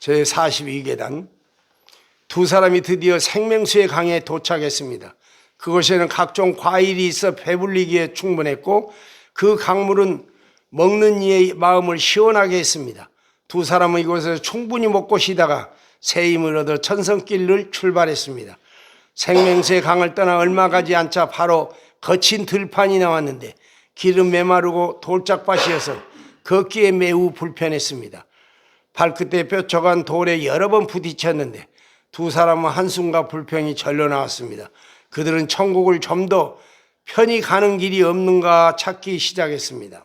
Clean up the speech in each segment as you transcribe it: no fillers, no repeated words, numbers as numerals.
제42계단. 두 사람이 드디어 생명수의 강에 도착했습니다. 그곳에는 각종 과일이 있어 배불리기에 충분했고 그 강물은 먹는 이의 마음을 시원하게 했습니다. 두 사람은 이곳에서 충분히 먹고 쉬다가 새 힘을 얻어 천성길을 출발했습니다. 생명수의 강을 떠나 얼마 가지 않자 바로 거친 들판이 나왔는데 길은 메마르고 돌짝밭이어서 걷기에 매우 불편했습니다. 발끝에 뼈쳐간 돌에 여러 번 부딪혔는데 두 사람은 한숨과 불평이 절로 나왔습니다. 그들은 천국을 좀 더 편히 가는 길이 없는가 찾기 시작했습니다.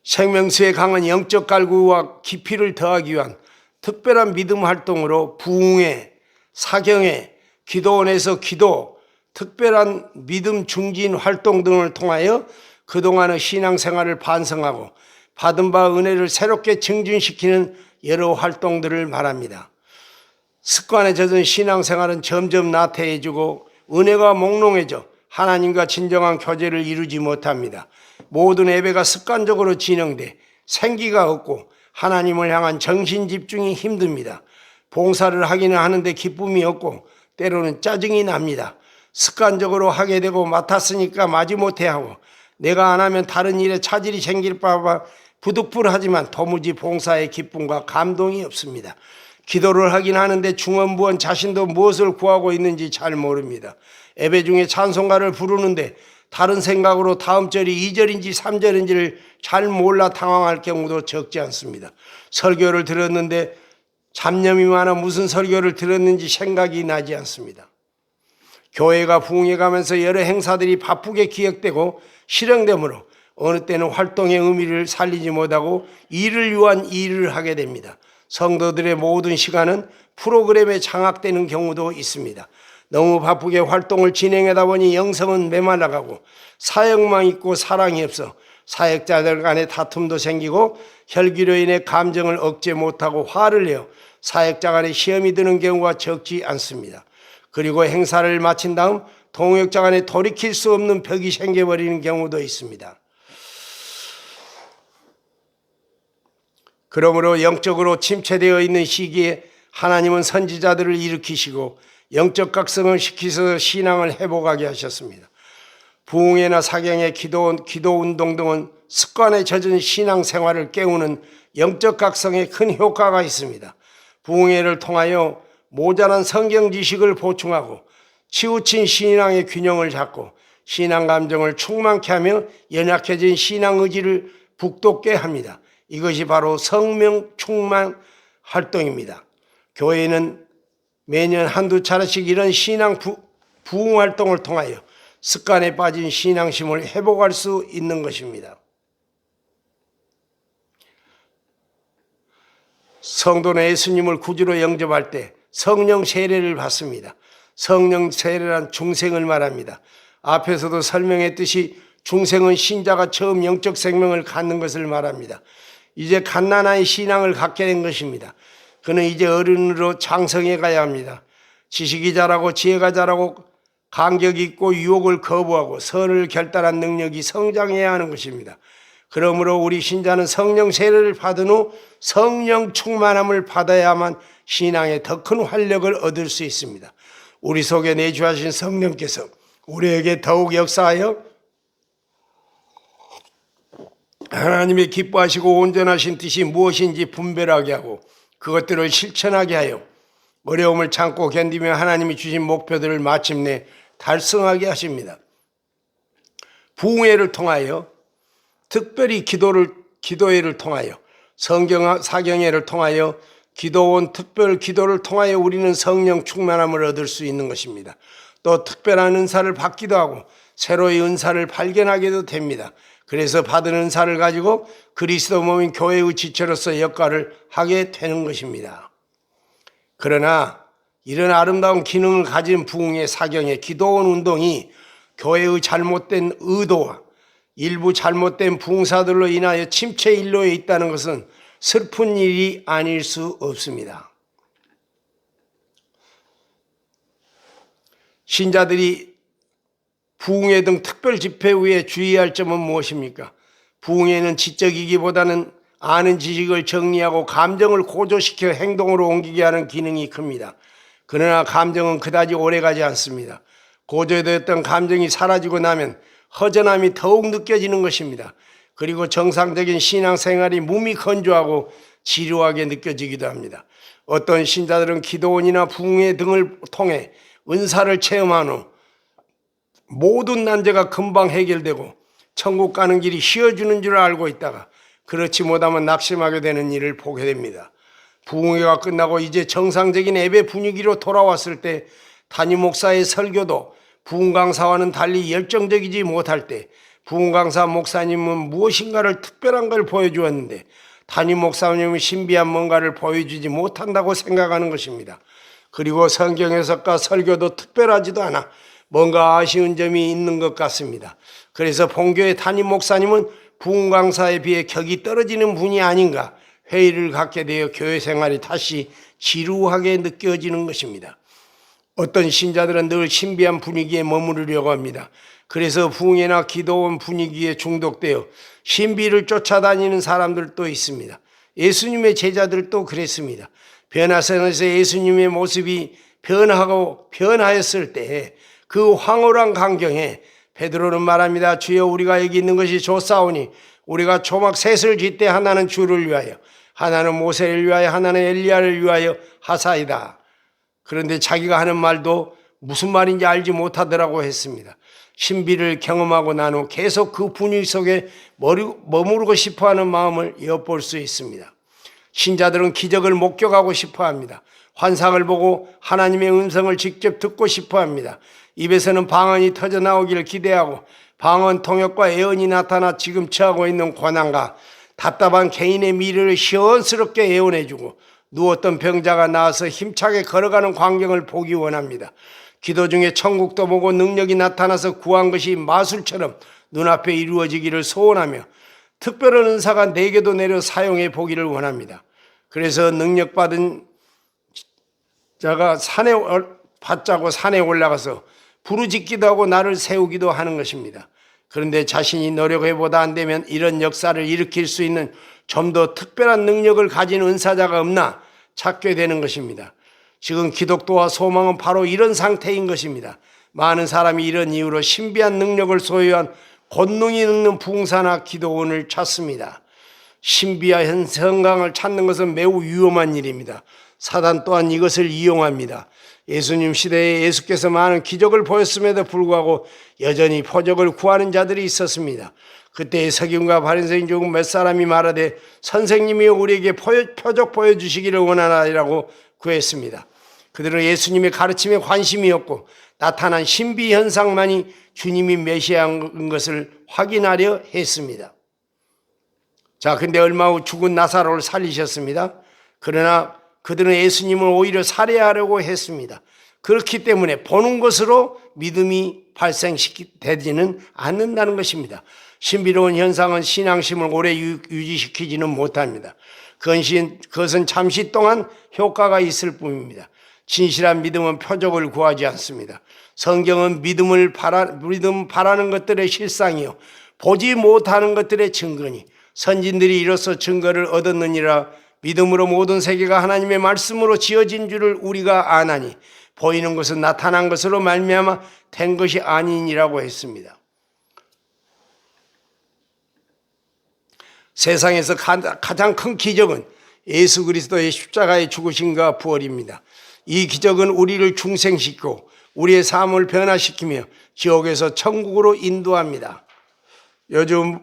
생명수의 강은 영적 갈구와 깊이를 더하기 위한 특별한 믿음 활동으로 부흥회, 사경회, 기도원에서 기도, 특별한 믿음 중진 활동 등을 통하여 그동안의 신앙생활을 반성하고 받은 바 은혜를 새롭게 증진시키는 여러 활동들을 말합니다. 습관에 젖은 신앙생활은 점점 나태해지고 은혜가 몽롱해져 하나님과 진정한 교제를 이루지 못합니다. 모든 예배가 습관적으로 진행돼 생기가 없고 하나님을 향한 정신 집중이 힘듭니다. 봉사를 하기는 하는데 기쁨이 없고 때로는 짜증이 납니다. 습관적으로 하게 되고 맡았으니까 마지못해 하고 내가 안 하면 다른 일에 차질이 생길까 봐 부득불하지만 도무지 봉사의 기쁨과 감동이 없습니다. 기도를 하긴 하는데 중언부언 자신도 무엇을 구하고 있는지 잘 모릅니다. 예배 중에 찬송가를 부르는데 다른 생각으로 다음 절이 2절인지 3절인지를 잘 몰라 당황할 경우도 적지 않습니다. 설교를 들었는데 잡념이 많아 무슨 설교를 들었는지 생각이 나지 않습니다. 교회가 부흥해 가면서 여러 행사들이 바쁘게 기획되고 실행되므로 어느 때는 활동의 의미를 살리지 못하고 일을 위한 일을 하게 됩니다. 성도들의 모든 시간은 프로그램에 장악되는 경우도 있습니다. 너무 바쁘게 활동을 진행하다 보니 영성은 메말라가고 사역만 있고 사랑이 없어 사역자들 간의 다툼도 생기고 혈기로 인해 감정을 억제 못하고 화를 내어 사역자 간에 시험이 드는 경우가 적지 않습니다. 그리고 행사를 마친 다음 동역자 간에 돌이킬 수 없는 벽이 생겨버리는 경우도 있습니다. 그러므로 영적으로 침체되어 있는 시기에 하나님은 선지자들을 일으키시고 영적 각성을 시키셔서 신앙을 회복하게 하셨습니다. 부흥회나 사경회, 기도운동 등은 습관에 젖은 신앙생활을 깨우는 영적 각성에 큰 효과가 있습니다. 부흥회를 통하여 모자란 성경 지식을 보충하고 치우친 신앙의 균형을 잡고 신앙 감정을 충만케 하며 연약해진 신앙 의지를 북돋게 합니다. 이것이 바로 성령 충만 활동입니다. 교회는 매년 한두 차례씩 이런 신앙 부흥 활동을 통하여 습관에 빠진 신앙심을 회복할 수 있는 것입니다. 성도는 예수님을 구주로 영접할 때 성령 세례를 받습니다. 성령 세례란 중생을 말합니다. 앞에서도 설명했듯이 중생은 신자가 처음 영적 생명을 갖는 것을 말합니다. 이제 갓난아이 신앙을 갖게 된 것입니다. 그는 이제 어른으로 장성해 가야 합니다. 지식이 자라고 지혜가 자라고 간격이 있고 유혹을 거부하고 선을 결단한 능력이 성장해야 하는 것입니다. 그러므로 우리 신자는 성령 세례를 받은 후 성령 충만함을 받아야만 신앙에 더 큰 활력을 얻을 수 있습니다. 우리 속에 내주하신 성령께서 우리에게 더욱 역사하여 하나님의 기뻐하시고 온전하신 뜻이 무엇인지 분별하게 하고 그것들을 실천하게 하여 어려움을 참고 견디며 하나님이 주신 목표들을 마침내 달성하게 하십니다. 부흥회를 통하여 특별히 기도회를 통하여 성경 사경회를 통하여 기도원 특별 기도를 통하여 우리는 성령 충만함을 얻을 수 있는 것입니다. 또 특별한 은사를 받기도 하고 새로의 은사를 발견하게도 됩니다. 그래서 받은 은사를 가지고 그리스도 몸인 교회의 지체로서 역할을 하게 되는 것입니다. 그러나 이런 아름다운 기능을 가진 부흥의 사경의 기도원 운동이 교회의 잘못된 의도와 일부 잘못된 부흥사들로 인하여 침체 일로에 있다는 것은 슬픈 일이 아닐 수 없습니다. 신자들이 부흥회 등 특별 집회 후에 주의할 점은 무엇입니까? 부흥회는 지적이기보다는 아는 지식을 정리하고 감정을 고조시켜 행동으로 옮기게 하는 기능이 큽니다. 그러나 감정은 그다지 오래가지 않습니다. 고조되었던 감정이 사라지고 나면 허전함이 더욱 느껴지는 것입니다. 그리고 정상적인 신앙생활이 몸이 건조하고 지루하게 느껴지기도 합니다. 어떤 신자들은 기도원이나 부흥회 등을 통해 은사를 체험한 후 모든 난제가 금방 해결되고 천국 가는 길이 쉬워지는 줄 알고 있다가 그렇지 못하면 낙심하게 되는 일을 보게 됩니다. 부흥회가 끝나고 이제 정상적인 예배 분위기로 돌아왔을 때 담임 목사의 설교도 부흥 강사와는 달리 열정적이지 못할 때 부흥 강사 목사님은 무엇인가를 특별한 걸 보여주었는데 담임 목사님은 신비한 뭔가를 보여주지 못한다고 생각하는 것입니다. 그리고 성경 해석과 설교도 특별하지도 않아 뭔가 아쉬운 점이 있는 것 같습니다. 그래서 본교의 담임 목사님은 부흥 강사에 비해 격이 떨어지는 분이 아닌가 회의를 갖게 되어 교회 생활이 다시 지루하게 느껴지는 것입니다. 어떤 신자들은 늘 신비한 분위기에 머무르려고 합니다. 그래서 부흥회나 기도원 분위기에 중독되어 신비를 쫓아다니는 사람들도 있습니다. 예수님의 제자들도 그랬습니다. 변화선에서 예수님의 모습이 변하였을 때 그 황홀한 광경에 베드로는 말합니다. 주여 우리가 여기 있는 것이 좋사오니 우리가 초막 셋을 짓되 하나는 주를 위하여 하나는 모세를 위하여 하나는 엘리야를 위하여 하사이다. 그런데 자기가 하는 말도 무슨 말인지 알지 못하더라고 했습니다. 신비를 경험하고 난 후 계속 그 분위기 속에 머무르고 싶어하는 마음을 엿볼 수 있습니다. 신자들은 기적을 목격하고 싶어합니다. 환상을 보고 하나님의 음성을 직접 듣고 싶어합니다. 입에서는 방언이 터져나오기를 기대하고 방언 통역과 예언이 나타나 지금 처하고 있는 고난과 답답한 개인의 미래를 시원스럽게 예언해주고 누웠던 병자가 나와서 힘차게 걸어가는 광경을 보기 원합니다. 기도 중에 천국도 보고 능력이 나타나서 구한 것이 마술처럼 눈앞에 이루어지기를 소원하며 특별한 은사가 내게도 내려 사용해 보기를 원합니다. 그래서 능력받은 자가 받자고 산에 올라가서 부르짖기도 하고 나를 세우기도 하는 것입니다. 그런데 자신이 노력해보다 안 되면 이런 역사를 일으킬 수 있는 좀 더 특별한 능력을 가진 은사자가 없나 찾게 되는 것입니다. 지금 기독교와 소망은 바로 이런 상태인 것입니다. 많은 사람이 이런 이유로 신비한 능력을 소유한 권능이 있는 부흥사나 기도원을 찾습니다. 신비한 현상을 찾는 것은 매우 위험한 일입니다. 사단 또한 이것을 이용합니다. 예수님 시대에 예수께서 많은 기적을 보였음에도 불구하고 여전히 표적을 구하는 자들이 있었습니다. 그때 서기관과 바리새인 중 몇 사람이 말하되 선생님이 우리에게 표적 보여주시기를 원하나이라고 구했습니다. 그들은 예수님의 가르침에 관심이 없고 나타난 신비 현상만이 주님이 메시아인 것을 확인하려 했습니다. 자, 근데 얼마 후 죽은 나사로를 살리셨습니다. 그러나 그들은 예수님을 오히려 살해하려고 했습니다. 그렇기 때문에 보는 것으로 믿음이 발생되지는 않는다는 것입니다. 신비로운 현상은 신앙심을 오래 유지시키지는 못합니다. 그것은 잠시 동안 효과가 있을 뿐입니다. 진실한 믿음은 표적을 구하지 않습니다. 성경은 믿음 바라는 것들의 실상이요 보지 못하는 것들의 증거니 선진들이 이로써 증거를 얻었느니라. 믿음으로 모든 세계가 하나님의 말씀으로 지어진 줄을 우리가 아나니 보이는 것은 나타난 것으로 말미암아 된 것이 아니니라고 했습니다. 세상에서 가장 큰 기적은 예수 그리스도의 십자가의 죽으심과 부활입니다. 이 기적은 우리를 중생시키고 우리의 삶을 변화시키며 지옥에서 천국으로 인도합니다. 요즘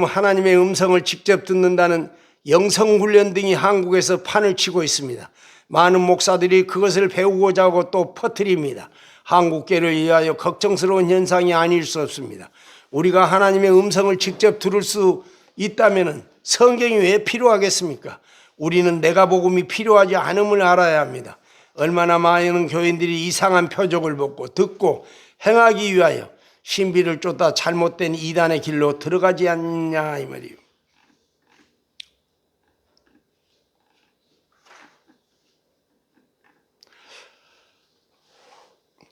하나님의 음성을 직접 듣는다는 영성훈련 등이 한국에서 판을 치고 있습니다. 많은 목사들이 그것을 배우고자 하고 또 퍼뜨립니다. 한국교회를 위하여 걱정스러운 현상이 아닐 수 없습니다. 우리가 하나님의 음성을 직접 들을 수 있다면 성경이 왜 필요하겠습니까? 우리는 내가 복음이 필요하지 않음을 알아야 합니다. 얼마나 많은 교인들이 이상한 표적을 듣고 행하기 위하여 신비를 쫓다 잘못된 이단의 길로 들어가지 않냐 이 말이에요.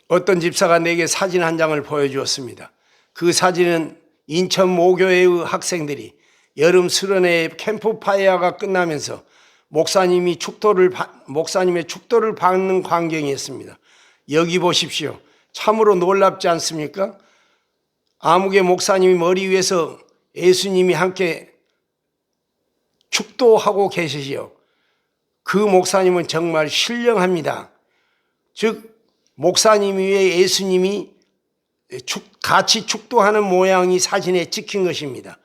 어떤 집사가 내게 사진 한 장을 보여주었습니다. 그 사진은 인천 모교회의 학생들이 여름 수련회 캠프파이어가 끝나면서 목사님의 축도를 받는 광경이었습니다. 여기 보십시오. 참으로 놀랍지 않습니까? 아무개 목사님이 머리 위에서 예수님이 함께 축도하고 계시지요. 그 목사님은 정말 신령합니다. 즉 목사님 위에 예수님이 같이 축도하는 모양이 사진에 찍힌 것입니다.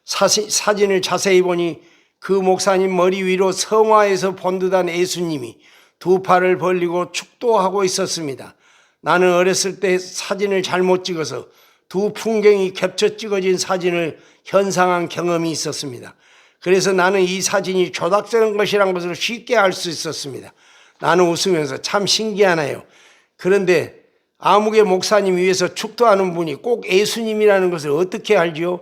사진을 자세히 보니 그 목사님 머리 위로 성화에서 본듯한 예수님이 두 팔을 벌리고 축도하고 있었습니다. 나는 어렸을 때 사진을 잘못 찍어서 두 풍경이 겹쳐 찍어진 사진을 현상한 경험이 있었습니다. 그래서 나는 이 사진이 조작된 것이란 것을 쉽게 알 수 있었습니다. 나는 웃으면서 참 신기하네요. 그런데 아무개 목사님 위에서 축도하는 분이 꼭 예수님이라는 것을 어떻게 알지요?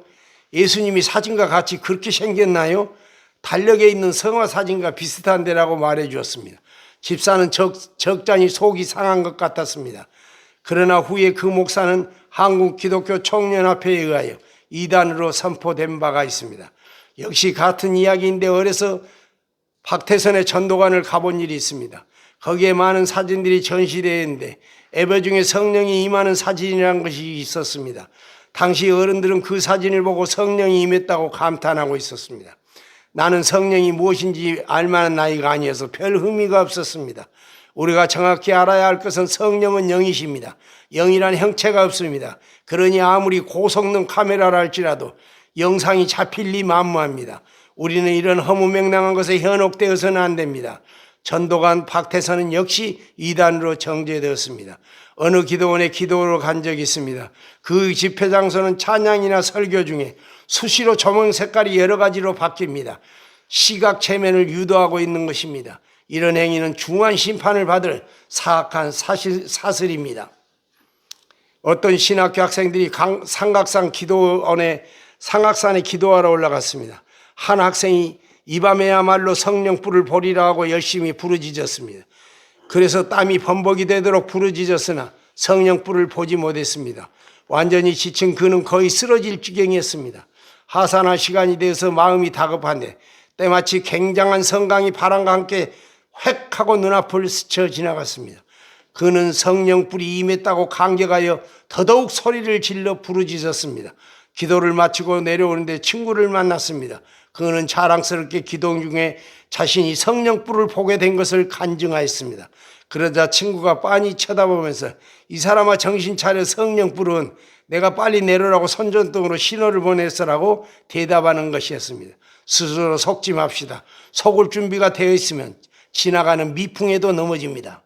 예수님이 사진과 같이 그렇게 생겼나요? 달력에 있는 성화 사진과 비슷한데라고 말해 주었습니다. 집사는 적잖이 속이 상한 것 같았습니다. 그러나 후에 그 목사는 한국 기독교 청년합회에 의하여 이단으로 선포된 바가 있습니다. 역시 같은 이야기인데 어려서 박태선의 전도관을 가본 일이 있습니다. 거기에 많은 사진들이 전시되어 있는데 예배 중에 성령이 임하는 사진이라는 것이 있었습니다. 당시 어른들은 그 사진을 보고 성령이 임했다고 감탄하고 있었습니다. 나는 성령이 무엇인지 알만한 나이가 아니어서 별 의미가 없었습니다. 우리가 정확히 알아야 할 것은 성령은 영이십니다. 영이란 형체가 없습니다. 그러니 아무리 고성능 카메라라 할지라도 영상이 잡힐 리 만무합니다. 우리는 이런 허무맹랑한 것에 현혹되어서는 안 됩니다. 전도관 박태선은 역시 이단으로 정죄되었습니다. 어느 기도원에 기도로 간 적이 있습니다. 그 집회 장소는 찬양이나 설교 중에 수시로 조명 색깔이 여러 가지로 바뀝니다. 시각 체면을 유도하고 있는 것입니다. 이런 행위는 중한 심판을 받을 사악한 사슬입니다. 어떤 신학교 학생들이 상악산에 기도하러 올라갔습니다. 한 학생이 이 밤에야말로 성령불을 보리라 하고 열심히 부르짖었습니다. 그래서 땀이 범벅이 되도록 부르짖었으나 성령불을 보지 못했습니다. 완전히 지친 그는 거의 쓰러질 지경이었습니다. 하산할 시간이 되어서 마음이 다급한데 때마치 굉장한 성강이 바람과 함께 획 하고 눈앞을 스쳐 지나갔습니다. 그는 성령불이 임했다고 감격하여 더더욱 소리를 질러 부르짖었습니다. 기도를 마치고 내려오는데 친구를 만났습니다. 그는 자랑스럽게 기도 중에 자신이 성령불을 보게 된 것을 간증하였습니다. 그러자 친구가 빤히 쳐다보면서 이 사람아 정신 차려, 성령불은 내가 빨리 내려라고 손전등으로 신호를 보냈으라고 대답하는 것이었습니다. 스스로 속지 맙시다. 속을 준비가 되어 있으면 지나가는 미풍에도 넘어집니다.